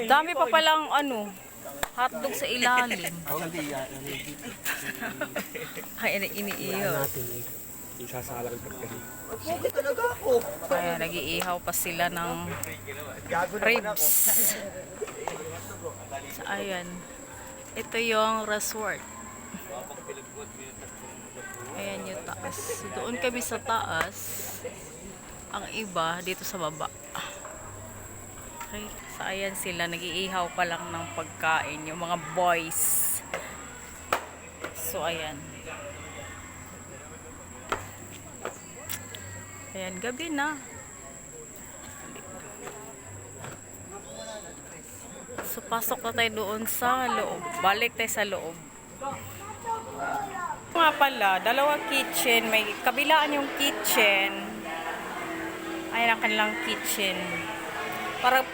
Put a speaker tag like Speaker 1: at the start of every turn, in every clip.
Speaker 1: Dami pa palang ano, hotdog sa ilalim. Ay, iniihaw.
Speaker 2: Isasalang pagkari.
Speaker 1: Kaya nag-iihaw pa sila ng ribs. So, ayan. Ito yung resort. Ayan yung taas. Doon kami sa taas. Ang iba dito sa baba. Okay. So, ayan sila. Nag-iihaw pa lang ng pagkain. Yung mga boys. So, ayan. Ayan, gabi na. So, pasok na tayo doon sa loob. Balik tayo sa loob. Nga pala, dalawa kitchen. May kabilaan yung kitchen. Ayan ang kanilang kitchen. Para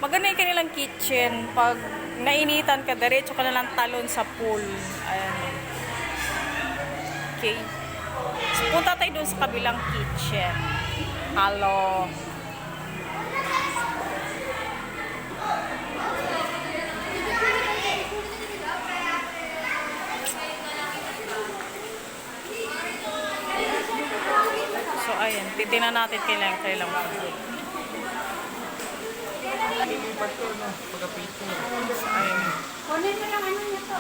Speaker 1: maganda yung kanilang kitchen. Pag nainitan ka, diretso ka nalang talon sa pool. Ayan. Okay. So, punta tayo doon sa kabilang kitchen. Hello. So, ayan. Titignan natin kailang food. So, ayan.
Speaker 3: Kunin mo yung ano nito.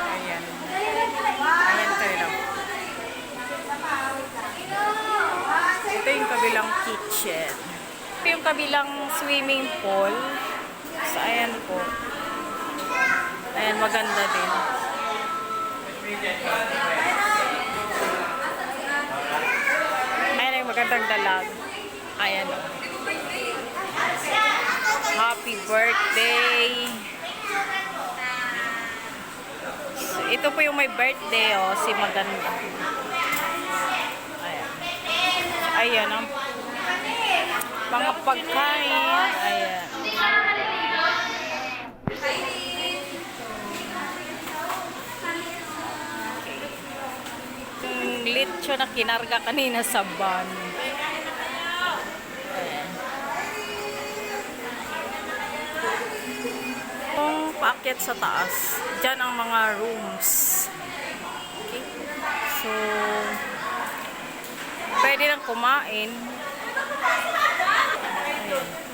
Speaker 1: Ayan. Ayan kailang. Ito yung kabilang kitchen. Ito yung kabilang swimming pool. So, ayan po. Ayan, maganda din. Ayan yung magandang dalag. Ayan o. Happy birthday! So, ito po yung may birthday o, si Maganda. Ayan. Ayan ang mga pagkain. Ayan. Yung lechon na kinarga kanina sa van. Ayan. Kung paakyat sa taas, dyan ang mga rooms. Okay. So, pwede lang kumain. Ayan.